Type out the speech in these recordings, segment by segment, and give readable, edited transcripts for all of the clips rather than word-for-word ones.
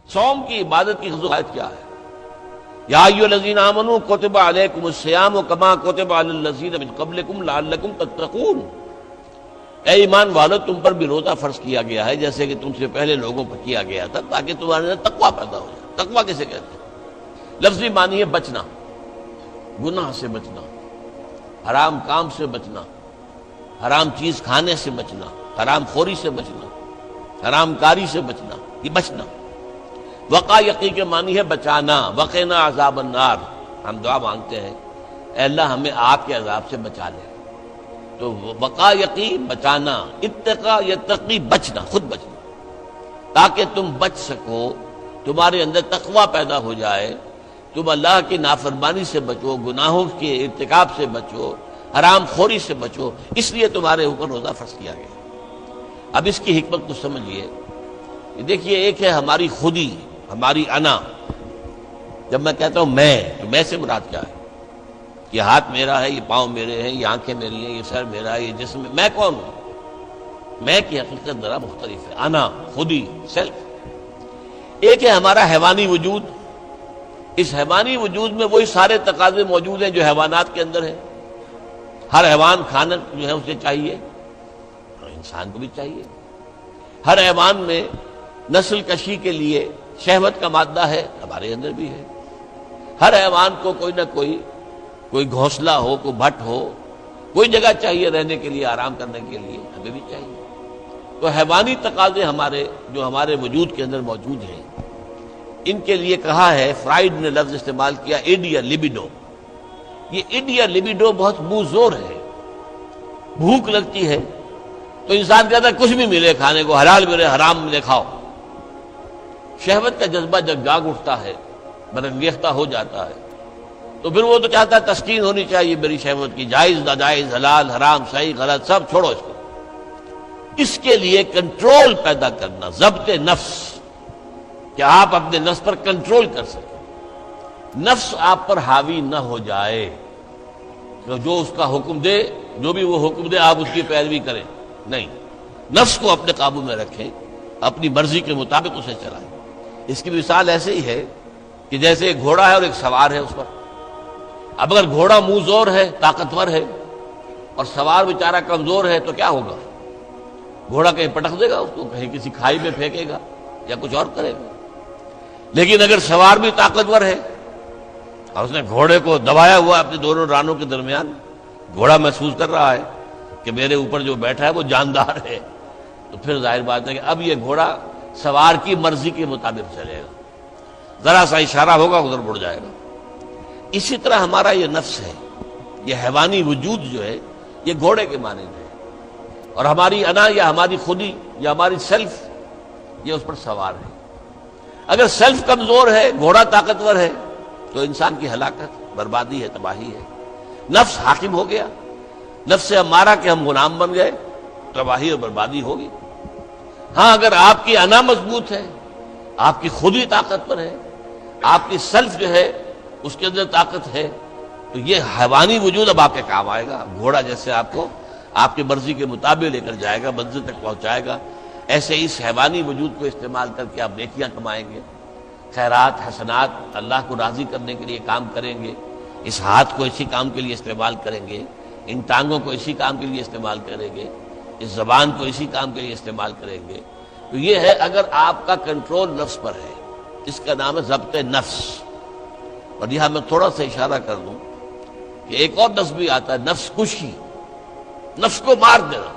صوم کی عبادت کی خصوصیت کیا ہے؟ یا ایھا الذین آمنوا کتب علیکم الصیام کما کتب علی الذین من قبلکم لعلکم تتقون، اے ایمان والو تم پر بھی روزہ فرض کیا گیا ہے جیسے کہ تم سے پہلے لوگوں پر کیا گیا تھا تاکہ تمہارے اندر تقویٰ پیدا ہو جائے۔ تقویٰ کسے کہتے ہیں؟ لفظی معنی ہے بچنا، گناہ سے بچنا، حرام کام سے بچنا، حرام چیز کھانے سے بچنا، حرام خوری سے بچنا، حرام کاری سے بچنا، یہ بچنا۔ وقا یقی کے معنی ہے بچانا، وقنا عذاب النار، ہم دعا مانگتے ہیں اے اللہ ہمیں آگ کے عذاب سے بچا لے۔ تو وقا یقی بچانا، اتقا یتقی بچنا، خود بچنا، تاکہ تم بچ سکو، تمہارے اندر تقویٰ پیدا ہو جائے، تم اللہ کی نافرمانی سے بچو، گناہوں کے ارتکاب سے بچو، حرام خوری سے بچو، اس لیے تمہارے اوپر روزہ فرض کیا گیا۔ اب اس کی حکمت کو سمجھیے۔ دیکھیے ایک ہے ہماری خودی، ہماری انا۔ جب میں کہتا ہوں میں، تو میں سے مراد کیا ہے؟ یہ ہاتھ میرا ہے، یہ پاؤں میرے ہیں، یہ آنکھیں میری ہیں، یہ سر میرا ہے، یہ جسم، میں کون ہوں؟ میں کی حقیقت ذرا مختلف ہے، انا، خودی، سیلف۔ ایک ہے ہمارا حیوانی وجود، اس حیوانی وجود میں وہی سارے تقاضے موجود ہیں جو حیوانات کے اندر ہیں۔ ہر حیوان کھانا جو ہے اسے چاہیے، اور انسان کو بھی چاہیے۔ ہر حیوان میں نسل کشی کے لیے شہوت کا مادہ ہے، ہمارے اندر بھی ہے۔ ہر حیوان کو کوئی نہ کوئی گھونسلہ ہو، کوئی بھٹ ہو، کوئی جگہ چاہیے رہنے کے لیے، آرام کرنے کے لیے، ہمیں بھی چاہیے۔ تو حیوانی تقاضے جو ہمارے وجود کے اندر موجود ہیں، ان کے لیے کہا ہے، فرائڈ نے لفظ استعمال کیا ایڈیا لبیڈو۔ یہ ایڈیا لبیڈو بہت منہ زور ہے۔ بھوک لگتی ہے تو انسان کہتا ہے کچھ بھی ملے کھانے کو، حلال ملے حرام ملے کھاؤ۔ شہوت کا جذبہ جب جاگ اٹھتا ہے، برانگیختہ ہو جاتا ہے، تو پھر وہ تو چاہتا ہے تسکین ہونی چاہیے میری شہوت کی، جائز ناجائز، حلال حرام، صحیح غلط سب چھوڑو اس کو۔ اس کے لیے کنٹرول پیدا کرنا، ضبط نفس، کہ آپ اپنے نفس پر کنٹرول کر سکیں، نفس آپ پر حاوی نہ ہو جائے، تو جو اس کا حکم دے، جو بھی وہ حکم دے آپ اس کی پیروی کریں، نہیں، نفس کو اپنے قابو میں رکھیں، اپنی مرضی کے مطابق اسے چلائیں۔ اس کی مثال ایسے ہی ہے کہ جیسے ایک گھوڑا ہے اور ایک سوار ہے اس پر۔ اب اگر گھوڑا منہ زور ہے، طاقتور ہے، اور سوار بیچارہ کمزور ہے تو کیا ہوگا؟ گھوڑا کہیں پٹک دے گا اس کو، کہیں کسی کھائی میں پھینکے گا یا کچھ اور کرے گا۔ لیکن اگر سوار بھی طاقتور ہے اور اس نے گھوڑے کو دبایا ہوا اپنے دونوں رانوں کے درمیان، گھوڑا محسوس کر رہا ہے کہ میرے اوپر جو بیٹھا ہے وہ جاندار ہے، تو پھر ظاہر بات ہے کہ اب یہ گھوڑا سوار کی مرضی کے مطابق چلے گا، ذرا سا اشارہ ہوگا ادھر مڑ جائے گا۔ اسی طرح ہمارا یہ نفس ہے، یہ حیوانی وجود جو ہے، یہ گھوڑے کے مانند ہے، اور ہماری انا یا ہماری خودی یا ہماری سیلف یہ اس پر سوار ہے۔ اگر سیلف کمزور ہے، گھوڑا طاقتور ہے، تو انسان کی ہلاکت، بربادی ہے، تباہی ہے۔ نفس حاکم ہو گیا، نفس سے ہمارا کہ ہم غلام بن گئے، تباہی اور بربادی ہوگی۔ ہاں اگر آپ کی انا مضبوط ہے، آپ کی خودی طاقت پر ہے، آپ کی سیلف جو ہے اس کے اندر طاقت ہے، تو یہ حیوانی وجود اب آپ کے کام آئے گا۔ گھوڑا جیسے آپ کو آپ کی مرضی کے مطابق لے کر جائے گا، منزل تک پہنچائے گا، ایسے اس حیوانی وجود کو استعمال کر کے آپ نیکیاں کمائیں گے، خیرات حسنات، اللہ کو راضی کرنے کے لیے کام کریں گے۔ اس ہاتھ کو اسی کام کے لیے استعمال کریں گے، ان ٹانگوں کو اسی کام کے لیے استعمال کریں گے، اس زبان کو اسی کام کے لیے استعمال کریں گے۔ تو یہ ہے اگر آپ کا کنٹرول نفس پر ہے، اس کا نام ہے ضبط نفس۔ اور یہاں میں تھوڑا سا اشارہ کر دوں کہ ایک اور نفس بھی آتا ہے، نفس کشی، نفس کو مار دینا۔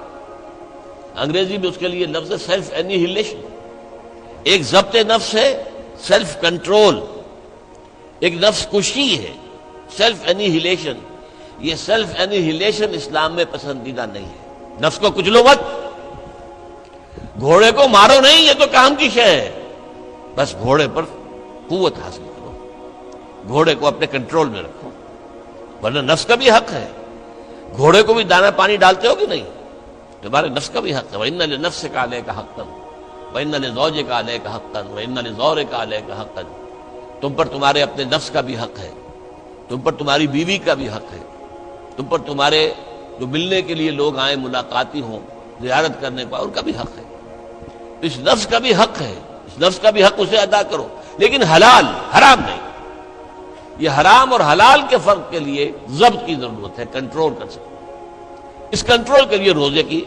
انگریزی میں اس کے لیے لفظ ہے سیلف اینیہیلیشن۔ ایک ضبط نفس ہے، سیلف کنٹرول، ایک نفس کشی ہے، سیلف اینیہیلیشن۔ یہ سیلف اینیہیلیشن اسلام میں پسندیدہ نہیں ہے۔ نفس کو کچلو مت، گھوڑے کو مارو نہیں، یہ تو کام کی شے ہے، بس گھوڑے پر قوت حاصل کرو، گھوڑے کو اپنے کنٹرول میں رکھو، ورنہ نفس کا بھی حق ہے۔ گھوڑے کو بھی دانا پانی ڈالتے ہو کہ نہیں؟ تمہارے نفس کا بھی حق ہے۔ وَإِنَّ لِنَفْسِكَ عَلَيْكَ حَقًّا وَإِنَّ لِزَوْجِكَ عَلَيْكَ حَقًّا وَإِنَّ لِزَوْرِكَ عَلَيْكَ حَقًّا۔ تم پر تمہارے اپنے نفس کا بھی حق ہے، تم پر تمہاری بیوی کا بھی حق ہے، تم پر تمہارے جو ملنے کے لیے لوگ آئیں، ملاقاتی ہوں، زیارت کرنے پائے، ان کا بھی حق ہے۔ اس نفس کا بھی حق ہے، اس نفس کا بھی حق اسے ادا کرو، لیکن حلال، حرام نہیں۔ یہ حرام اور حلال کے فرق کے لیے ضبط کی ضرورت ہے، کنٹرول کر سکتے۔ اس کنٹرول کے لیے روزے کی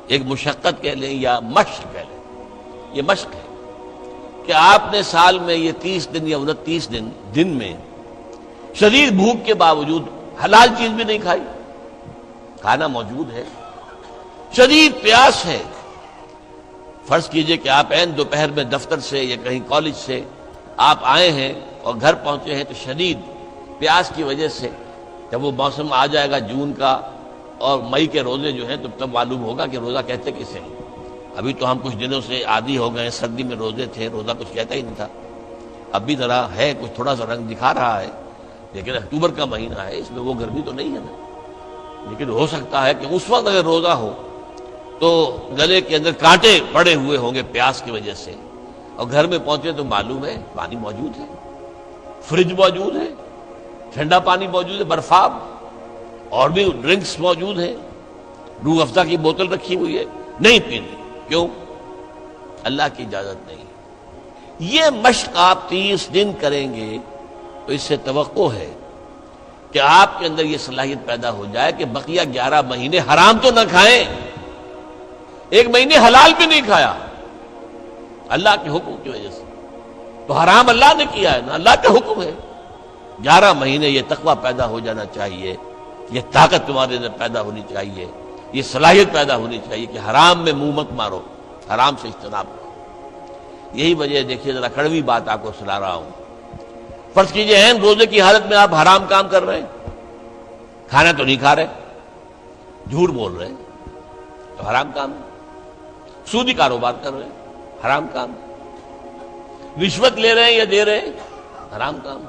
ایک مشقت کہہ لیں یا مشق کہہ لیں، یہ مشق ہے کہ آپ نے سال میں یہ 30 دن یا 29 دن میں شدید بھوک کے باوجود حلال چیز بھی نہیں کھائی، کھانا موجود ہے، شدید پیاس ہے۔ فرض کیجئے کہ آپ عین دوپہر میں دفتر سے یا کہیں کالج سے آپ آئے ہیں اور گھر پہنچے ہیں تو شدید پیاس کی وجہ سے، جب وہ موسم آ جائے گا جون کا اور مئی کے روزے جو ہیں تب معلوم ہوگا کہ روزہ کہتے کسے ہیں۔ ابھی تو ہم کچھ دنوں سے عادی ہو گئے، سردی میں روزے تھے، روزہ کچھ کہتا ہی نہیں تھا۔ اب بھی ذرا ہے، کچھ تھوڑا سا رنگ دکھا رہا ہے، لیکن اکتوبر کا مہینہ ہے، اس میں وہ گرمی تو نہیں ہے نا۔ لیکن ہو سکتا ہے کہ اس وقت اگر روزہ ہو تو گلے کے اندر کانٹے پڑے ہوئے ہوں گے پیاس کی وجہ سے، اور گھر میں پہنچے تو معلوم ہے پانی موجود ہے، فریج موجود ہے، ٹھنڈا پانی موجود ہے، برفاب اور بھی ڈرنکس موجود ہیں، روح افزا کی بوتل رکھی ہوئی ہے، نہیں پینی۔ کیوں؟ اللہ کی اجازت نہیں۔ یہ مشق آپ 30 دن کریں گے تو اس سے توقع ہے کہ آپ کے اندر یہ صلاحیت پیدا ہو جائے کہ بقیہ 11 مہینے حرام تو نہ کھائیں، ایک مہینے حلال بھی نہیں کھایا اللہ کے حکم کی وجہ سے، تو حرام اللہ نے کیا ہے نا، اللہ کا حکم ہے۔ 11 مہینے یہ تقویٰ پیدا ہو جانا چاہیے، یہ طاقت تمہارے اندر پیدا ہونی چاہیے، یہ صلاحیت پیدا ہونی چاہیے کہ حرام میں منہ مت مارو، حرام سے اجتناب کرو۔ یہی وجہ دیکھیے، ذرا کڑوی بات آپ کو سنا رہا ہوں۔ فرض کیجئے ہیں روزے کی حالت میں آپ حرام کام کر رہے ہیں، کھانا تو نہیں کھا رہے، جھوٹ بول رہے ہیں تو حرام کام ہے، سودی کاروبار کر رہے ہیں، حرام کام، رشوت لے رہے ہیں یا دے رہے ہیں، حرام کام۔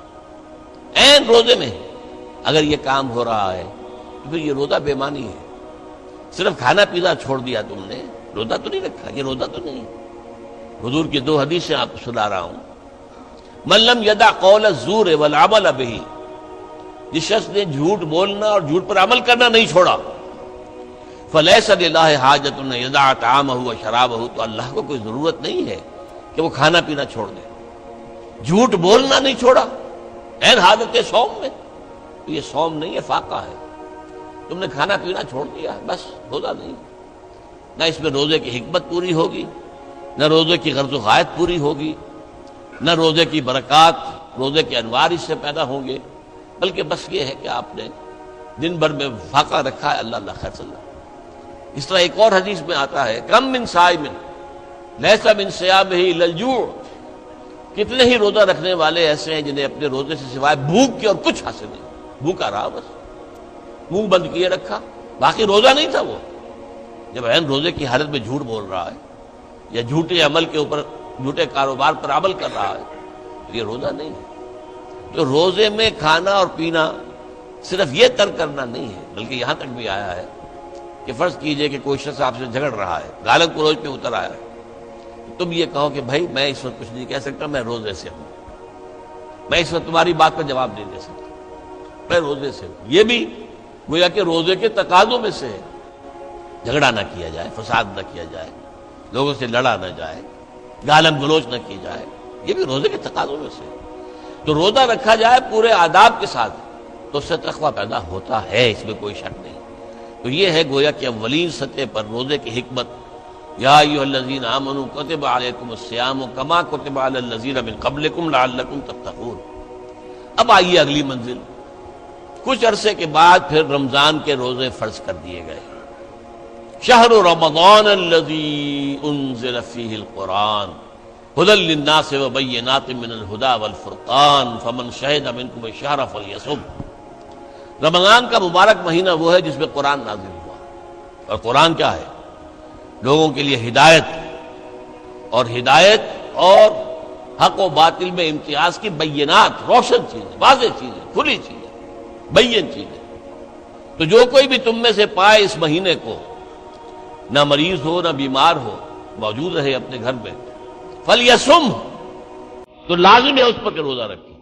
عین روزے میں اگر یہ کام ہو رہا ہے تو پھر یہ روزہ بے معنی ہے۔ صرف کھانا پینا چھوڑ دیا تم نے، روزہ تو نہیں رکھا، یہ روزہ تو نہیں۔ حضور کی 2 حدیثیں آپ کو سنا رہا ہوں۔ من لم یدع قول الزور والعمل به، جس شخص نے جھوٹ بولنا اور جھوٹ پر عمل کرنا نہیں چھوڑا، فلیس للہ حاجۃ ان یدع طعامہ وشرابہ، تو اللہ کو کوئی ضرورت نہیں ہے کہ وہ کھانا پینا چھوڑ دے۔ جھوٹ بولنا نہیں چھوڑا عین حالت صوم میں، تو یہ صوم نہیں ہے، فاقہ ہے۔ تم نے کھانا پینا چھوڑ دیا، بس روزہ نہیں۔ نہ اس میں روزے کی حکمت پوری ہوگی، نہ روزے کی غرض و غایت پوری ہوگی، نہ روزے کی برکات، روزے کے انوار اس سے پیدا ہوں گے، بلکہ بس یہ ہے کہ آپ نے دن بھر میں فاقہ رکھا ہے، اللہ اللہ خیر صلی اللہ۔ اس طرح ایک اور حدیث میں آتا ہے، کم من صائم لیس من صیامہ الا الجوع، کتنے ہی روزہ رکھنے والے ایسے ہیں جنہیں اپنے روزے سے سوائے بھوک کے اور کچھ حاصل نہیں، بھوکا رہا بس، منہ بند کیے رکھا، باقی روزہ نہیں تھا وہ۔ جب عین روزے کی حالت میں جھوٹ بول رہا ہے یا جھوٹے عمل کے اوپر، جھوٹے کاروبار پر عمل کر رہا ہے، تو یہ روزہ نہیں ہے۔ تو روزے میں کھانا اور پینا صرف یہ ترک کرنا نہیں ہے، بلکہ یہاں تک بھی آیا ہے کہ فرض کیجئے کہ کوئی شخص آپ سے جھگڑ رہا ہے، گالن کلوچ پہ اتر آیا ہے، تم یہ کہو کہ بھائی میں اس وقت کچھ نہیں کہہ سکتا، میں روزے سے ہوں، میں اس وقت تمہاری بات پر جواب نہیں دے سکتا، میں روزے سے ہوں۔ یہ بھی گویا کہ روزے کے تقاضوں میں سے ہے، جھگڑا نہ کیا جائے، فساد نہ کیا جائے، لوگوں سے لڑا نہ جائے، گالم گلوچ نہ کی جائے، یہ بھی روزے کے تقاضوں میں سے ہے۔ تو روزہ رکھا جائے پورے آداب کے ساتھ تو اس سے تقویٰ پیدا ہوتا ہے، اس میں کوئی شک نہیں۔ تو یہ ہے گویا کہ اولین سطح پر روزے کی حکمت، یا ایھا الذین آمنوا کتب علیکم الصیام کما کتب علی الذین من قبلکم لعلکم تتقون۔ اب آئیے اگلی منزل، کچھ عرصے کے بعد پھر رمضان کے روزے فرض کر دیے گئے۔ شہر رمضان الذی انزل فیہ القرآن ھدی للناس وبینات من الھدی والفرقان فمن شہد منکم الشہر فلیصم۔ رمضان کا مبارک مہینہ وہ ہے جس میں قرآن نازل ہوا، اور قرآن کیا ہے؟ لوگوں کے لیے ہدایت، اور ہدایت اور حق و باطل میں امتیاز کی بینات، روشن چیزیں، واضح چیزیں، کھلی چیزیں، بین چیزیں۔ تو جو کوئی بھی تم میں سے پائے اس مہینے کو، نہ مریض ہو نہ بیمار ہو، موجود رہے اپنے گھر میں، فلیصم، تو لازم ہے اس پر کہ روزہ رکھے۔